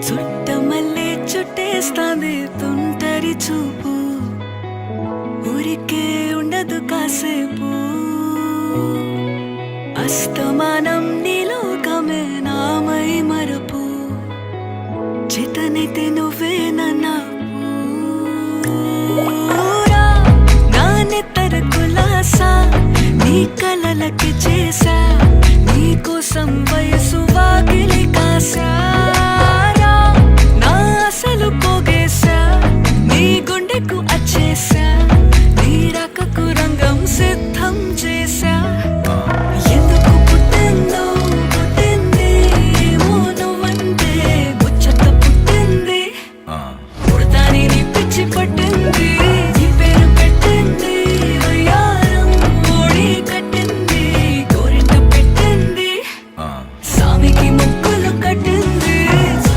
చుట్టమల్లే చుట్టేస్తాంది తుంటరి చూపు, ఊరికే ఉండదు కాసేపు. అస్తమానం నీలోకమే నామై మరపు, చేతనైతే నువ్వే నన్నా నా నెత్తర కులాసా నీ కలలకి చేసా, నీ కోసం వయసు వాకిలి కాసా.